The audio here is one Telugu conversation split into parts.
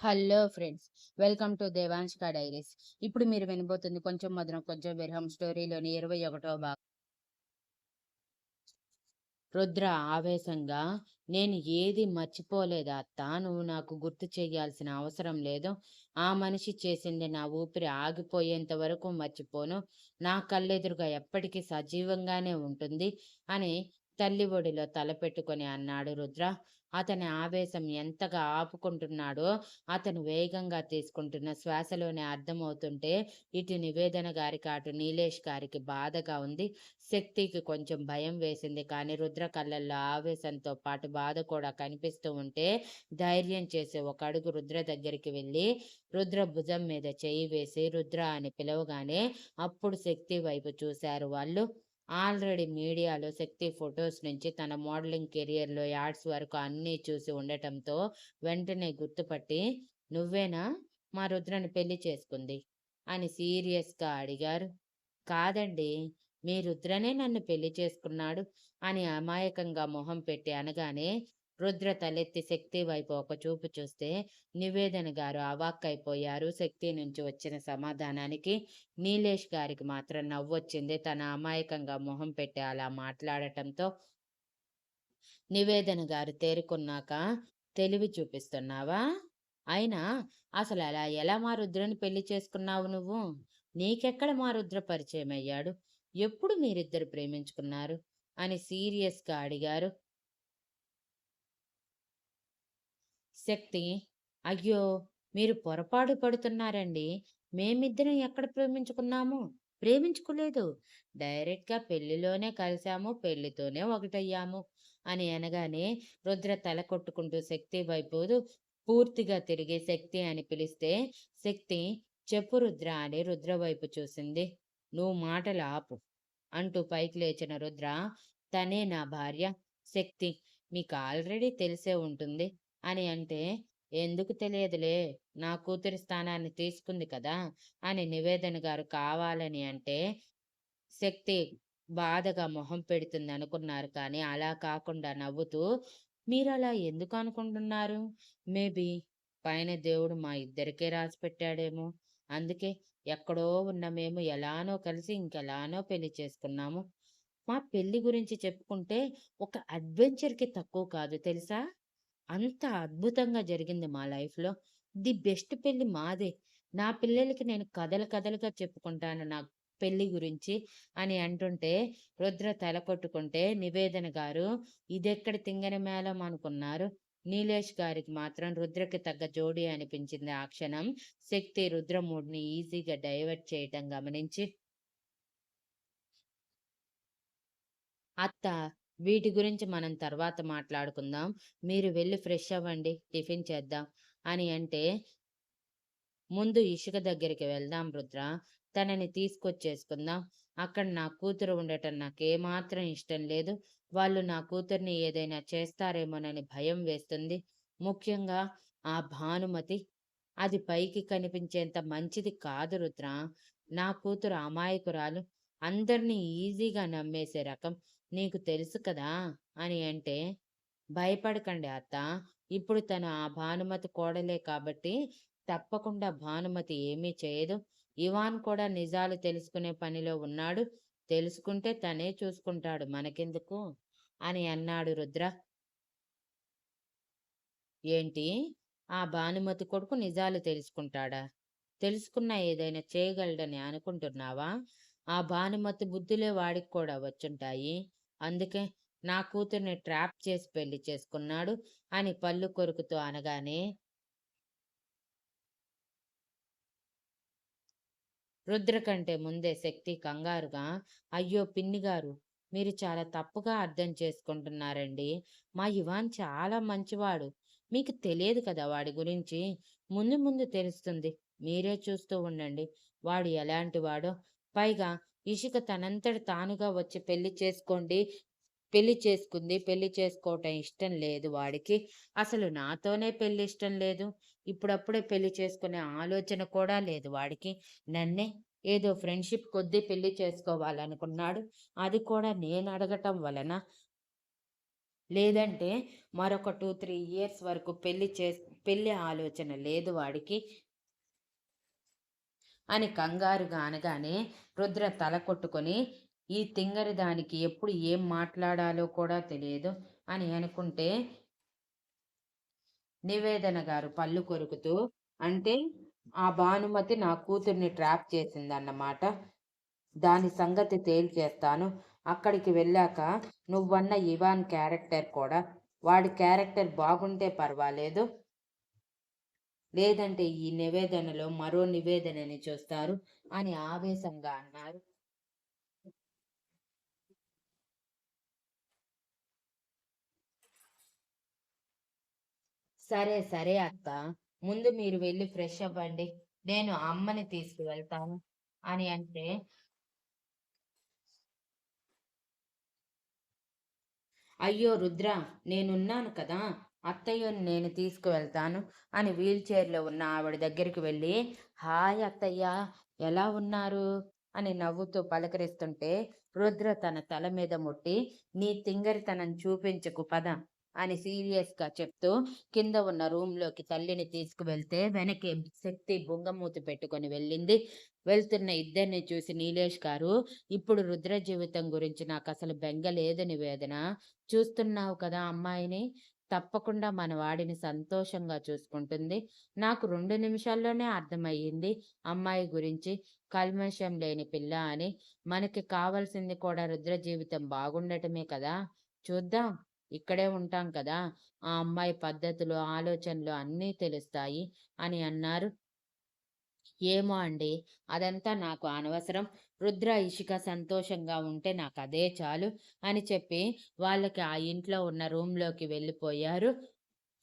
Hello friends. వెల్కమ్ టు దేవాంష్క డైరీస్. ఇప్పుడు మీరు వినబోతుంది కొంచెం మధురం కొంచెం విరహం స్టోరీలోని 21వ భాగం. రుద్ర ఆవేశంగా, నేను ఏది మర్చిపోలేదు అత్తా, నువ్వు నాకు గుర్తు చెయ్యాల్సిన అవసరం లేదు. ఆ మనిషి చేసింది నా ఊపిరి ఆగిపోయేంత వరకు మర్చిపోను. నా కళ్ళెదురుగా ఎప్పటికీ సజీవంగానే ఉంటుంది అని తల్లి ఒడిలో తలపెట్టుకొని అన్నాడు రుద్ర. అతని ఆవేశం ఎంతగా ఆపుకుంటున్నాడో అతను వేగంగా తీసుకుంటున్న శ్వాసలోనే అర్థమవుతుంటే ఇటు నివేదన గారికి అటు నీలేష్ గారికి బాధగా ఉంది. శక్తికి కొంచెం భయం వేసింది. కానీ రుద్ర కళ్ళల్లో ఆవేశంతో పాటు బాధ కూడా కనిపిస్తూ ఉంటే ధైర్యం చేసి ఒక అడుగు రుద్ర దగ్గరికి వెళ్ళి రుద్ర భుజం మీద చెయ్యి వేసి రుద్ర అని పిలవగానే అప్పుడు శక్తి వైపు చూశారు వాళ్ళు. ఆల్రెడీ మీడియాలో శక్తి ఫొటోస్ నుంచి తన మోడలింగ్ కెరియర్‌లో యాడ్స్ వరకు అన్నీ చూసి ఉండటంతో వెంటనే గుర్తుపట్టి, "నువ్వేనా మా రుద్రని పెళ్లి చేసుకుంది?" అని సీరియస్‌గా అడిగారు. "కాదండి. మీ రుద్రనే నన్ను పెళ్లి చేసుకున్నాడు" అని అమాయకంగా మొహం పెట్టి అనగానే, రుద్ర తలెత్తి శక్తి వైపు ఒక చూపు చూస్తే, నివేదన గారు అవాక్కయిపోయారు శక్తి నుంచి వచ్చిన సమాధానానికి. నీలేష్ గారికి మాత్రం నవ్వొచ్చింది తన అమాయకంగా మొహం పెట్టి అలా మాట్లాడటంతో. నివేదన గారు తేరుకున్నాక, "తెలివి చూపిస్తున్నావా? అయినా అసలలా ఎలా మా రుద్రని పెళ్లి చేసుకున్నావు నువ్వు? నీకెక్కడ మా రుద్ర పరిచయమయ్యాడు? ఎప్పుడు మీరిద్దరు ప్రేమించుకున్నారు?" అని సీరియస్‌గా అడిగారు. శక్తి, "అయ్యో! మీరు పొరపాటు పడుతున్నారండి. మేమిద్దరం ఎక్కడ ప్రేమించుకున్నాము? ప్రేమించుకోలేదు. డైరెక్ట్‌గా పెళ్లిలోనే కలిసాము. పెళ్లితోనే ఒకటయ్యాము" అని అనగానే రుద్ర తల కొట్టుకుంటూ శక్తి వైపు పూర్తిగా తిరిగి శక్తి అని పిలిస్తే, శక్తి, "చెప్పు రుద్ర" అని రుద్ర వైపు చూసింది. "నువ్వు మాటలు ఆపు" అంటూ పైకి లేచిన రుద్ర, "తనే నా భార్య శక్తి. మీకు ఆల్రెడీ తెలిసే ఉంటుంది" అని అంటే, "ఎందుకు తెలియదులే, నా కూతురి స్థానాన్ని తీసుకుంది కదా" అని నివేదన గారు కావాలని అంటే, శక్తి బాధగా మొహం పెడుతుందనుకున్నారు. కానీ అలా కాకుండా నవ్వుతూ, "మీరలా ఎందుకు అనుకుంటున్నారు? మేబీ పైన దేవుడు మా ఇద్దరికీ రాసిపెట్టాడేమో! అందుకే ఎక్కడో ఉన్న మేము ఎలానో కలిసి ఇంకెలానో పెళ్లి చేసుకున్నాము. మా పెళ్లి గురించి చెప్పుకుంటే ఒక అడ్వెంచర్‌కి తక్కువ కాదు తెలుసా? అంత అద్భుతంగా జరిగింది మా లైఫ్‌లో. ది బెస్ట్ పెళ్లి మాదే. నా పిల్లలకి నేను కథలు కథలుగా చెప్పుకుంటాను నా పెళ్లి గురించి" అని అంటుంటే, రుద్ర తల కొట్టుకుంటే, నివేదన గారు ఇదెక్కడి తింగని మేళం అనుకున్నారు. నీలేష్ గారికి మాత్రం రుద్రకి తగ్గ జోడీ అనిపించింది ఆ క్షణం. శక్తి రుద్ర మూడ్‌ని ఈజీగా డైవర్ట్ చేయటం గమనించి, "అత్త, వీటి గురించి మనం తర్వాత మాట్లాడుకుందాం. మీరు వెళ్లి ఫ్రెష్ అవ్వండి. టిఫిన్ చేద్దాం" అని అంటే, "ముందు ఇషిక దగ్గరికి వెళ్దాం రుద్ర. తనని తీసుకొచ్చేసుకుందాం. అక్కడ నా కూతురు ఉండటం నాకేమాత్రం ఇష్టం లేదు. వాళ్ళు నా కూతుర్ని ఏదైనా చేస్తారేమోనని భయం వేస్తుంది. ముఖ్యంగా ఆ భానుమతి. అది పైకి కనిపించేంత మంచిది కాదు రుద్ర. నా కూతురు అమాయకురాలు. అందర్నీ ఈజీగా నమ్మేసే రకం. నీకు తెలుసు కదా" అని అంటే, "భయపడకండి అత్తా. ఇప్పుడు తను ఆ భానుమతి కోడలే కాబట్టి తప్పకుండా భానుమతి ఏమీ చేయదు. ఇవాన్ కూడా నిజాలు తెలుసుకునే పనిలో ఉన్నాడు. తెలుసుకుంటే తనే చూసుకుంటాడు మనకెందుకు" అని అన్నాడు రుద్ర. "ఏంటి? ఆ భానుమతి కొడుకు నిజాలు తెలుసుకుంటాడా? తెలుసుకున్నా ఏదైనా చేయగలడని అనుకుంటున్నావా? ఆ భానుమతి బుద్ధులే వాడికి కూడా వచ్చుంటాయి. అందుకే నా కూతుర్ని ట్రాప్ చేసి పెళ్లి చేసుకున్నాడు" అని పళ్ళు కొరుకుతూ అనగానే, రుద్ర కంటే ముందే శక్తి కంగారుగా, "అయ్యో పిన్నిగారు, మీరు చాలా తప్పుగా అర్థం చేసుకుంటున్నారండి. మా ఇవాన్ చాలా మంచివాడు. మీకు తెలియదు కదా వాడి గురించి. ముందు ముందు తెలుస్తుంది. మీరే చూస్తూ ఉండండి వాడు ఎలాంటివాడో. పైగా ఇషిక తనంతట తానుగా వచ్చి పెళ్లి చేసుకుంది. పెళ్లి చేసుకోవటం ఇష్టం లేదు వాడికి. అసలు నాతోనే పెళ్లి ఇష్టం లేదు. ఇప్పుడప్పుడే పెళ్లి చేసుకునే ఆలోచన కూడా లేదు వాడికి. నన్నే ఏదో ఫ్రెండ్‌షిప్ కొద్దీ పెళ్లి చేసుకోవాలనుకున్నాడు. అది కూడా నేనడగటం వలన. లేదంటే మరొక 2, 3 ఇయర్స్ వరకు పెళ్లి పెళ్లి ఆలోచన లేదు వాడికి అని కంగారుగా అనగానే రుద్ర తల కొట్టుకొని, ఈ తింగరి దానికి ఎప్పుడు ఏం మాట్లాడాలో కూడా తెలియదు అని అనుకుంటే, నివేదన గారు పళ్ళు కొరుకుతూ, అంటే ఆ భానుమతి నా కూతుర్ని ట్రాప్ చేసిందన్నమాట. దాని సంగతి తేల్చేస్తాను. అక్కడికి వెళ్ళాక నువ్వన్న ఇవాన్ క్యారెక్టర్ కూడా, వాడి క్యారెక్టర్ బాగుంటే పర్వాలేదు. లేదంటే ఈ నివేదనలో మరో నివేదనని చూస్తారు అని ఆవేశంగా అన్నారు. సరే సరే అత్త. ముందు మీరు వెళ్ళి ఫ్రెష్ అవ్వండి. నేను అమ్మని తీసుకువెళ్తాను అని అంటే, అయ్యో రుద్ర, నేనున్నాను కదా, అత్తయ్యని నేను తీసుకువెళ్తాను అని వీల్ చైర్లో ఉన్న ఆవిడ దగ్గరికి వెళ్ళి, హాయ్ అత్తయ్య, ఎలా ఉన్నారు అని నవ్వుతూ పలకరిస్తుంటే, రుద్ర తన తల మీద ముట్టి, నీ తింగరితనం చూపించకు పద అని సీరియస్గా చెప్తూ కింద ఉన్న రూంలోకి తల్లిని తీసుకువెళ్తే వెనక్కి శక్తి బుంగమూతి పెట్టుకొని వెళ్ళింది. వెళ్తున్న ఇద్దరిని చూసి నీలేష్ గారు, ఇప్పుడు రుద్ర జీవితం గురించి నాకు అసలు బెంగ లేదు నివేదన. చూస్తున్నావు కదా అమ్మాయిని. తప్పకుండా మన వాడిని సంతోషంగా చూసుకుంటుంది. నాకు 2 నిమిషాల్లోనే అర్థమయ్యింది అమ్మాయి గురించి. కల్మషం లేని పిల్ల అని. మనకి కావాల్సింది కూడా రుద్ర జీవితం బాగుండటమే కదా! చూద్దాం. ఇక్కడే ఉంటాం కదా! ఆ అమ్మాయి పద్ధతులు, ఆలోచనలు అన్నీ తెలుస్తాయి అని అన్నారు. ఏమో అండి. అదంతా నాకు అనవసరం. రుద్ర, ఇషిక సంతోషంగా ఉంటే నాకదే చాలు అని చెప్పి వాళ్ళకి ఆ ఇంట్లో ఉన్న రూమ్‌లోకి వెళ్ళిపోయారు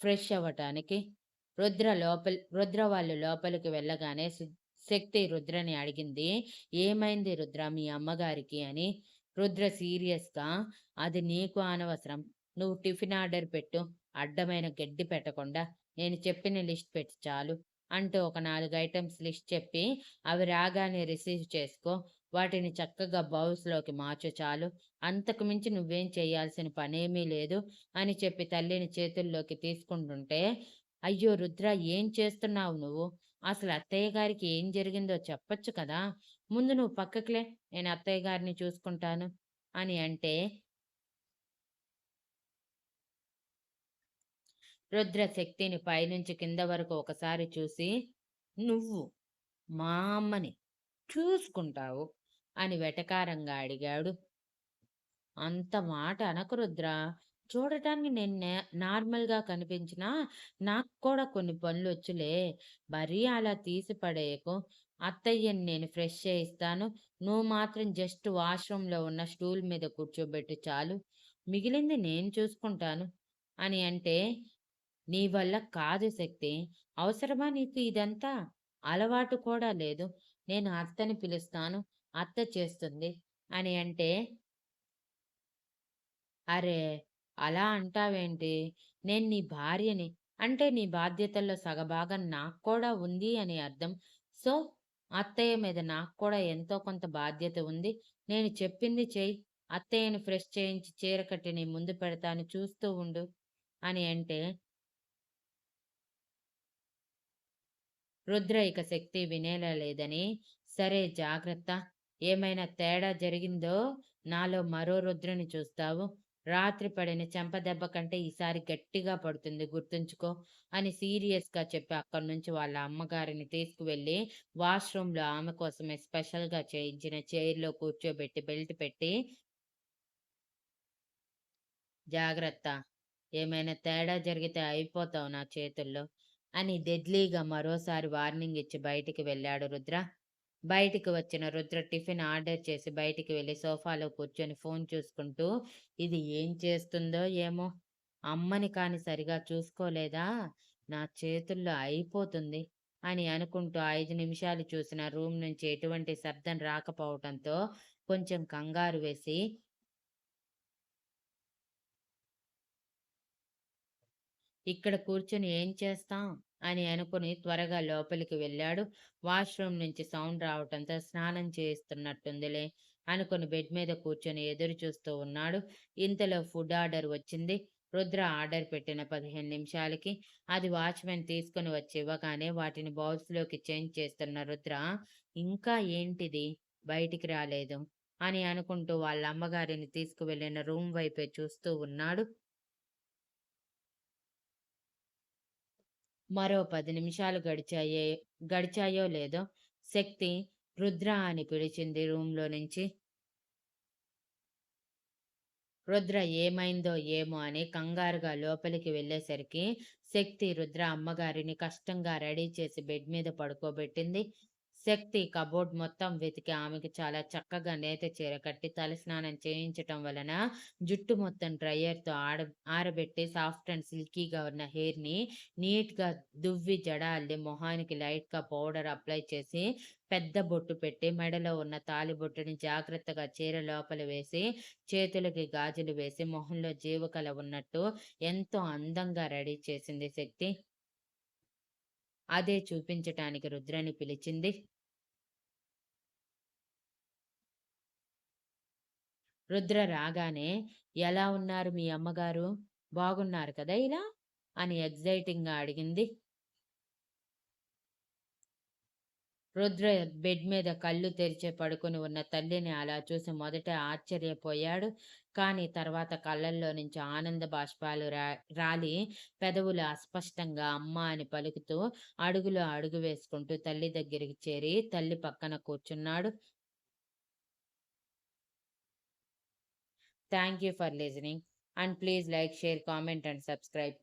ఫ్రెష్ అవ్వటానికి. రుద్ర వాళ్ళు లోపలికి వెళ్ళగానే శక్తి రుద్రని అడిగింది. "ఏమైంది రుద్ర మీ అమ్మగారికి" అని. రుద్ర సీరియస్‌గా, "అది నీకు అనవసరం. నువ్వు టిఫిన్ ఆర్డర్ పెట్టు. అడ్డమైన గడ్డి పెట్టకుండా. నేను చెప్పిన లిస్ట్ పెట్టు చాలు" అంటూ ఒక 4 ఐటెమ్స్ లిస్ట్ చెప్పి, "అవి రాగానే రిసీవ్ చేసుకో. వాటిని చక్కగా బౌల్స్‌లోకి మార్చు చాలు. అంతకు మించి నువ్వేం చేయాల్సిన పనేమీ లేదు" అని చెప్పి తల్లిని చేతుల్లోకి తీసుకుంటుంటే, "అయ్యో రుద్ర, ఏం చేస్తున్నావు నువ్వు? అసలు అత్తయ్య గారికి ఏం జరిగిందో చెప్పొచ్చు కదా! ముందు నువ్వు పక్కకి లే. నేను అత్తయ్య గారిని చూసుకుంటాను" అని అంటే, రుద్ర శక్తిని పైనుంచి కింద వరకు ఒకసారి చూసి, "నువ్వు మా అమ్మని చూసుకుంటావు" అని వెటకారంగా అడిగాడు. "అంత మాట అనకు రుద్ర. చూడటానికి నేను నార్మల్‌గా కనిపించినా నాకు కూడా కొన్ని పనులొచ్చులే. మరీ అలా తీసి పడేయకు. అత్తయ్యని నేను ఫ్రెష్ చేయిస్తాను. నువ్వు మాత్రం జస్ట్ వాష్‌రూమ్‌లో ఉన్న స్టూల్ మీద కూర్చోబెట్టు చాలు. మిగిలింది నేను చూసుకుంటాను" అని అంటే, "నీ వల్ల కాదు శక్తి. అవసరమా నీకు ఇదంతా? అలవాటు కూడా లేదు. నేను అత్తని పిలుస్తాను. అత్త చేస్తుంది" అని అంటే, "అరె! అలా అంటావేంటి? నేను నీ భార్యని. అంటే నీ బాధ్యతల్లో సగభాగం నాకు కూడా ఉంది అని అర్థం. సో, అత్తయ్య మీద నాకు కూడా ఎంతో కొంత బాధ్యత ఉంది. నేను చెప్పింది చెయ్యి. అత్తయ్యని ఫ్రెష్ చేయించి చీర కట్టి నీ ముందు పెడతాను చూస్తూ ఉండు" అని అంటే, రుద్ర ఇక శక్తి వినేలా లేదని, "సరే జాగ్రత్త. ఏమైనా తేడా జరిగిందో నాలో మరో రుద్రని చూస్తావు. రాత్రి పడిన చెంపదెబ్బ కంటే ఈసారి గట్టిగా పడుతుంది గుర్తుంచుకో" అని సీరియస్‌గా చెప్పి అక్కడ్నుంచి వాళ్ళ అమ్మగారిని తీసుకువెళ్ళి వాష్‌రూమ్‌లో ఆమె కోసమే స్పెషల్‌గా చేయించిన చైర్‌లో కూర్చోబెట్టి బెల్ట్ పెట్టి, "జాగ్రత్త. ఏమైనా తేడా జరిగితే అయిపోతావు నా చేతుల్లో" అని డెడ్లీగా మరోసారి వార్నింగ్ ఇచ్చి బయటికి వెళ్ళాడు రుద్ర. బయటికి వచ్చిన రుద్ర టిఫిన్ ఆర్డర్ చేసి బయటికి వెళ్లి సోఫాలో కూర్చొని ఫోన్ చూసుకుంటూ, ఇది ఏం చేస్తుందో ఏమో! అమ్మని కాని సరిగా చూసుకోలేదా? నా చేతుల్లో అయిపోతుంది అని అనుకుంటూ 5 నిమిషాలు చూసిన రూమ్ నుంచి ఎటువంటి శబ్దం రాకపోవటంతో కొంచెం కంగారు వేసి, ఇక్కడ కూర్చొని ఏం చేస్తాం అని అనుకుని త్వరగా లోపలికి వెళ్ళాడు. వాష్‌రూమ్ నుంచి సౌండ్ రావటంతో స్నానం చేయిస్తున్నట్టుందిలే అనుకుని బెడ్ మీద కూర్చొని ఎదురు చూస్తూ ఉన్నాడు. ఇంతలో ఫుడ్ ఆర్డర్ వచ్చింది. రుద్ర ఆర్డర్ పెట్టిన 15 నిమిషాలకి అది వాచ్‌మెన్ తీసుకొని వచ్చి ఇవ్వగానే వాటిని బౌల్స్‌లోకి చేంజ్ చేస్తున్న రుద్ర, ఇంకా ఏంటిది బయటికి రాలేదు అని అనుకుంటూ వాళ్ళ అమ్మగారిని తీసుకువెళ్ళిన రూమ్ వైపే చూస్తూ ఉన్నాడు. మరో 10 నిమిషాలు గడిచాయో లేదో శక్తి రుద్ర అని పిలిచింది రూమ్‌లో నుంచి. రుద్ర ఏమైందో ఏమో అని కంగారుగా లోపలికి వెళ్ళేసరికి శక్తి రుద్ర అమ్మగారిని కష్టంగా రెడీ చేసి బెడ్ మీద పడుకోబెట్టింది. శక్తి కబోర్డ్ మొత్తం వెతికి ఆమెకి చాలా చక్కగా నేత చీర కట్టి తలస్నానం చేయించటం వలన జుట్టు మొత్తం డ్రైయర్‌తో ఆరబెట్టి సాఫ్ట్ అండ్ సిల్కీగా ఉన్న హెయిర్‌ని నీట్‌గా దువ్వి జడ అల్లి మొహానికి లైట్‌గా పౌడర్ అప్లై చేసి పెద్ద బొట్టు పెట్టి మెడలో ఉన్న తాళిబొట్టుని జాగ్రత్తగా చీర లోపల వేసి చేతులకి గాజులు వేసి మొహంలో జీవకళ ఉన్నట్టు ఎంతో అందంగా రెడీ చేసింది శక్తి. అదే చూపించటానికి రుద్రని పిలిచింది. రుద్ర రాగానే, "ఎలా ఉన్నారు మీ అమ్మగారు? బాగున్నారు కదా ఇలా?" అని ఎక్సైటింగ్‌గా అడిగింది. రుద్ర బెడ్ మీద కళ్ళు తెరిచి పడుకొని ఉన్న తల్లిని అలా చూసి మొదట ఆశ్చర్యపోయాడు. కానీ తర్వాత కళ్ళల్లో నుంచి ఆనంద బాష్పాలు రాలి పెదవులు అస్పష్టంగా అమ్మ అని పలుకుతూ అడుగులో అడుగు వేసుకుంటూ తల్లి దగ్గరికి చేరి తల్లి పక్కన కూర్చున్నాడు. Thank you for listening and please like, share, comment and subscribe.